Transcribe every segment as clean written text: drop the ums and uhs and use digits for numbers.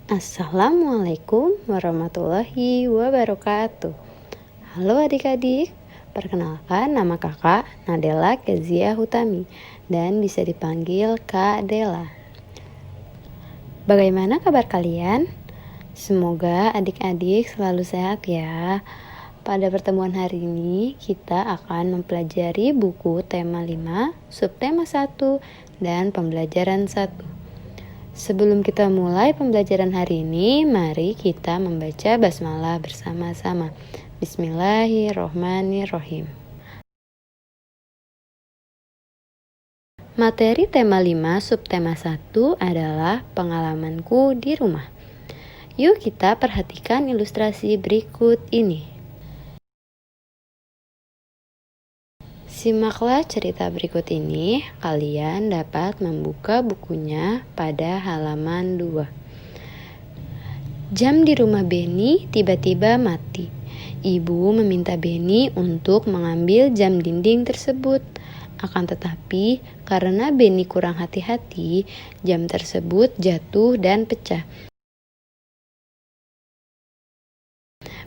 Assalamualaikum warahmatullahi wabarakatuh. Halo adik-adik, perkenalkan nama kakak Nadela Kezia Hutami dan bisa dipanggil Kak Dela. Bagaimana kabar kalian? Semoga adik-adik selalu sehat ya. Pada pertemuan hari ini kita akan mempelajari buku tema 5, subtema 1, dan pembelajaran 1. Sebelum kita mulai pembelajaran hari ini, mari kita membaca basmalah bersama-sama. Bismillahirrohmanirrohim. Materi tema 5 subtema 1 adalah pengalamanku di rumah. Yuk kita perhatikan ilustrasi berikut ini. Simaklah cerita berikut ini, kalian dapat membuka bukunya pada halaman 2. Jam di rumah Beni tiba-tiba mati. Ibu meminta Beni untuk mengambil jam dinding tersebut. Akan tetapi, karena Beni kurang hati-hati, jam tersebut jatuh dan pecah.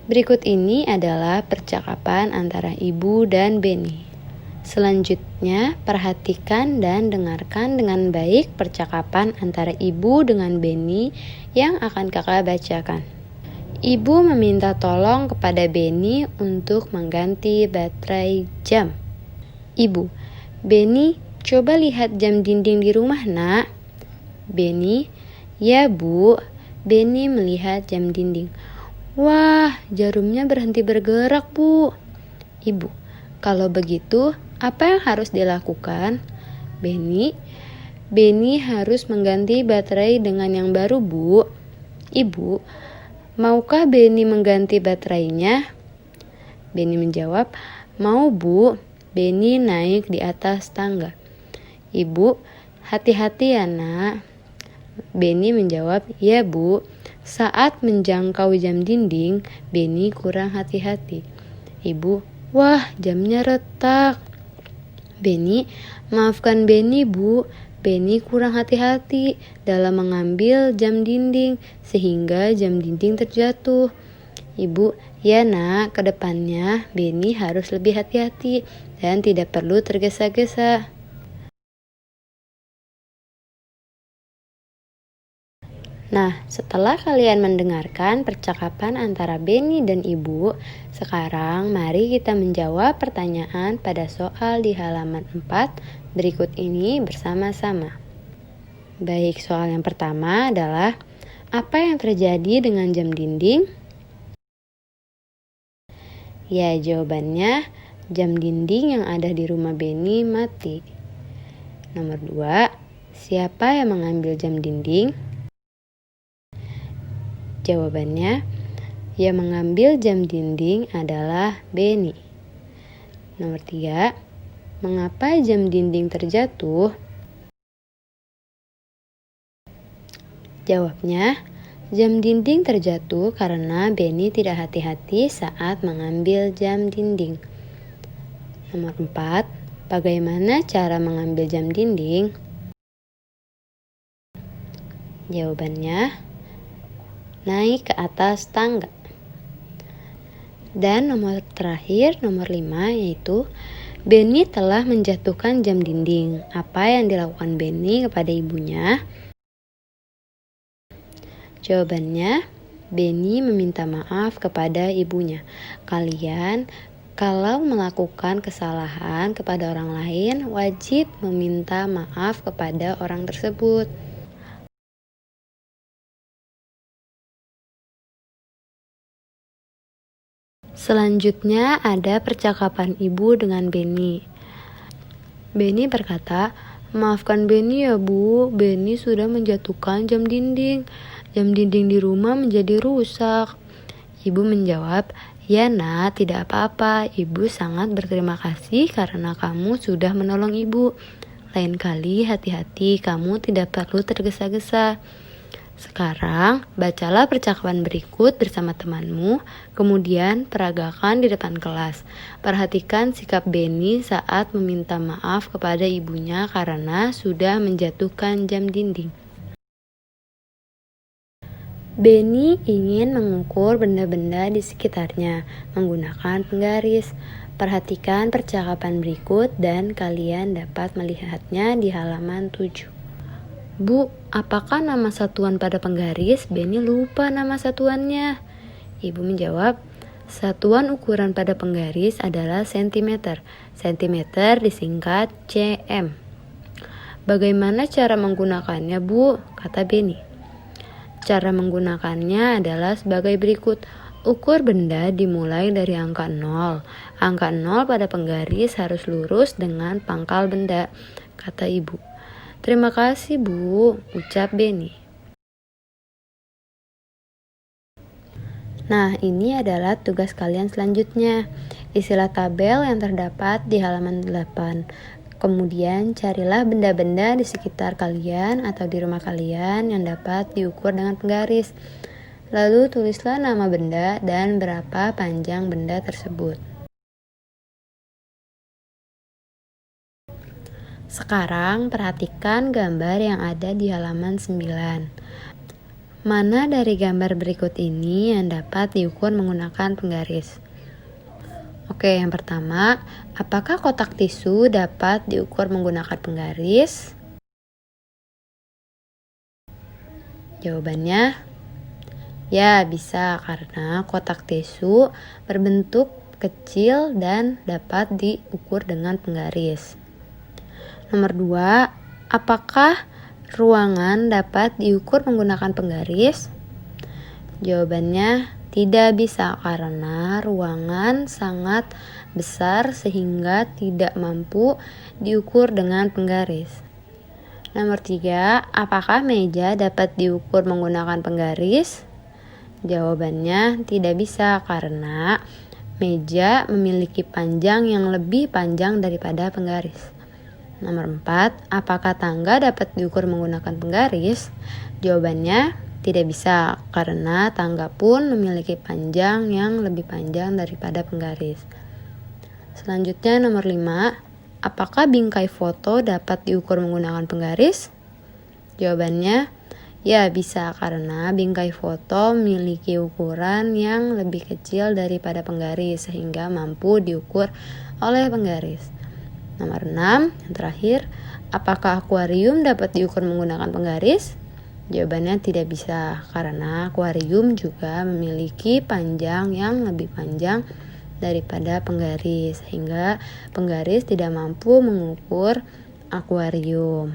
Berikut ini adalah percakapan antara ibu dan Beni. Selanjutnya, perhatikan dan dengarkan dengan baik percakapan antara ibu dengan Beni yang akan kakak bacakan. Ibu meminta tolong kepada Beni untuk mengganti baterai jam. Ibu, Beni, coba lihat jam dinding di rumah, nak. Beni, ya bu. Beni melihat jam dinding. Wah, jarumnya berhenti bergerak, bu. Ibu, kalau begitu, apa yang harus dilakukan? Beni harus mengganti baterai dengan yang baru, bu. Ibu, maukah Beni mengganti baterainya? Beni menjawab, mau bu. Beni naik di atas tangga. Ibu, hati-hati ya nak. Beni menjawab, ya bu. Saat menjangkau jam dinding, Beni kurang hati-hati. Ibu, wah, jamnya retak. Beni, maafkan Beni, bu. Beni kurang hati-hati dalam mengambil jam dinding sehingga jam dinding terjatuh. Ibu, ya nak, ke depannya Beni harus lebih hati-hati dan tidak perlu tergesa-gesa. Nah, setelah kalian mendengarkan percakapan antara Beni dan ibu, sekarang mari kita menjawab pertanyaan pada soal di halaman 4 berikut ini bersama-sama. Baik, soal yang pertama adalah, apa yang terjadi dengan jam dinding? Ya, jawabannya, jam dinding yang ada di rumah Beni mati. Nomor 2, siapa yang mengambil jam dinding? Jawabannya, yang mengambil jam dinding adalah Beni. Nomor 3, mengapa jam dinding terjatuh? Jawabnya, jam dinding terjatuh karena Beni tidak hati-hati saat mengambil jam dinding. Nomor 4, bagaimana cara mengambil jam dinding? Jawabannya, naik ke atas tangga. Dan nomor terakhir, nomor 5, yaitu Beni telah menjatuhkan jam dinding. Apa yang dilakukan Beni kepada ibunya? Jawabannya, Beni meminta maaf kepada ibunya. Kalian kalau melakukan kesalahan kepada orang lain, wajib meminta maaf kepada orang tersebut. Selanjutnya ada percakapan ibu dengan Beni. Beni berkata, maafkan Beni ya bu, Beni sudah menjatuhkan jam dinding. Jam dinding di rumah menjadi rusak. Ibu menjawab, ya nak, tidak apa-apa. Ibu sangat berterima kasih karena kamu sudah menolong ibu. Lain kali hati-hati, kamu tidak perlu tergesa-gesa. Sekarang, bacalah percakapan berikut bersama temanmu, kemudian peragakan di depan kelas. Perhatikan sikap Beni saat meminta maaf kepada ibunya karena sudah menjatuhkan jam dinding. Benny ingin mengukur benda-benda di sekitarnya menggunakan penggaris. Perhatikan percakapan berikut dan kalian dapat melihatnya di halaman 7. Bu, apakah nama satuan pada penggaris? Benny lupa nama satuannya. Ibu menjawab, satuan ukuran pada penggaris adalah sentimeter. Sentimeter disingkat cm. Bagaimana cara menggunakannya, Bu? Kata Benny. Cara menggunakannya adalah sebagai berikut. Ukur benda dimulai dari angka 0. Angka 0 pada penggaris harus lurus dengan pangkal benda, kata ibu. Terima kasih, Bu, ucap Benny. Nah, ini adalah tugas kalian selanjutnya. Isilah tabel yang terdapat di halaman 8. Kemudian carilah benda-benda di sekitar kalian atau di rumah kalian yang dapat diukur dengan penggaris. Lalu tulislah nama benda dan berapa panjang benda tersebut. Sekarang perhatikan gambar yang ada di halaman 9. Mana dari gambar berikut ini yang dapat diukur menggunakan penggaris? Oke, yang pertama, apakah kotak tisu dapat diukur menggunakan penggaris? Jawabannya, ya bisa karena kotak tisu berbentuk kecil dan dapat diukur dengan penggaris. Nomor 2, apakah ruangan dapat diukur menggunakan penggaris? Jawabannya tidak bisa karena ruangan sangat besar sehingga tidak mampu diukur dengan penggaris. Nomor 3, apakah meja dapat diukur menggunakan penggaris? Jawabannya tidak bisa karena meja memiliki panjang yang lebih panjang daripada penggaris. Nomor 4, apakah tangga dapat diukur menggunakan penggaris? Jawabannya tidak bisa karena tangga pun memiliki panjang yang lebih panjang daripada penggaris. Selanjutnya nomor 5, apakah bingkai foto dapat diukur menggunakan penggaris? Jawabannya ya bisa karena bingkai foto memiliki ukuran yang lebih kecil daripada penggaris sehingga mampu diukur oleh penggaris. Nomor 6, yang terakhir, apakah akuarium dapat diukur menggunakan penggaris? Jawabannya tidak bisa karena akuarium juga memiliki panjang yang lebih panjang daripada penggaris sehingga penggaris tidak mampu mengukur akuarium.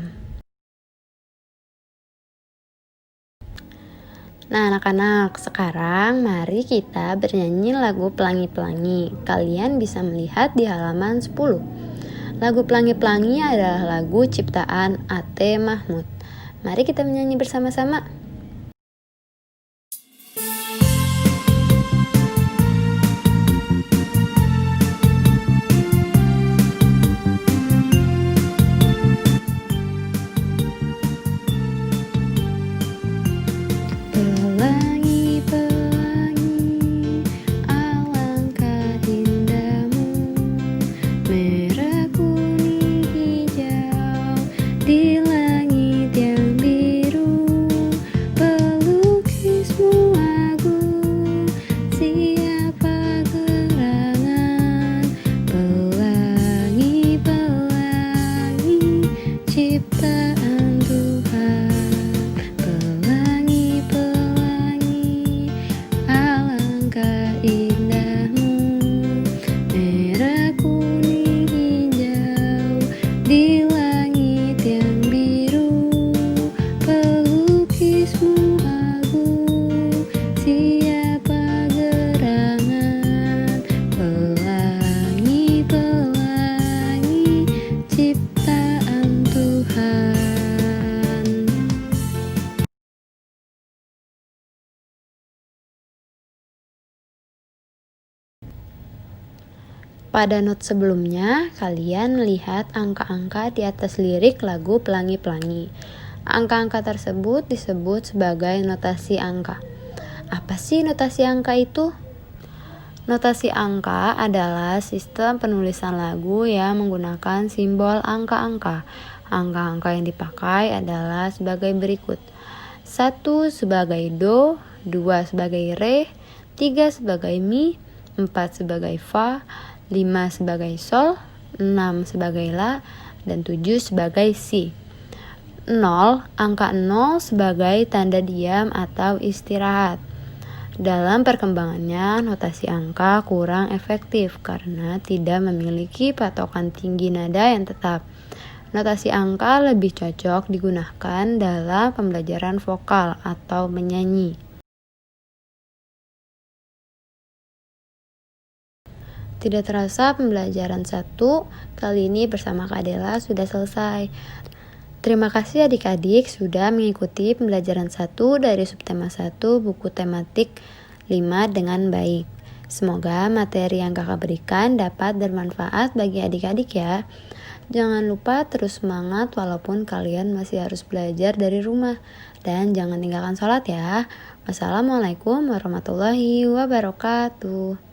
Nah anak-anak, sekarang mari kita bernyanyi lagu Pelangi-Pelangi. Kalian bisa melihat di halaman 10. Lagu Pelangi-Pelangi adalah lagu ciptaan A.T. Mahmud. Mari kita menyanyi bersama-sama. Pada not sebelumnya, kalian melihat angka-angka di atas lirik lagu Pelangi-Pelangi. Angka-angka tersebut disebut sebagai notasi angka. Apa sih notasi angka itu? Notasi angka adalah sistem penulisan lagu yang menggunakan simbol angka-angka. Angka-angka yang dipakai adalah sebagai berikut. 1 sebagai do, 2 sebagai re, 3 sebagai mi, 4 sebagai fa, 5 sebagai sol, 6 sebagai la, dan 7 sebagai si. 0, angka 0 sebagai tanda diam atau istirahat. Dalam perkembangannya, notasi angka kurang efektif karena tidak memiliki patokan tinggi nada yang tetap. Notasi angka lebih cocok digunakan dalam pembelajaran vokal atau menyanyi. Tidak terasa pembelajaran 1 kali ini bersama Kak Dela sudah selesai. Terima kasih adik-adik sudah mengikuti pembelajaran 1 dari subtema 1 buku tematik 5 dengan baik. Semoga materi yang kakak berikan dapat bermanfaat bagi adik-adik ya. Jangan lupa terus semangat walaupun kalian masih harus belajar dari rumah. Dan jangan tinggalkan sholat ya. Wassalamualaikum warahmatullahi wabarakatuh.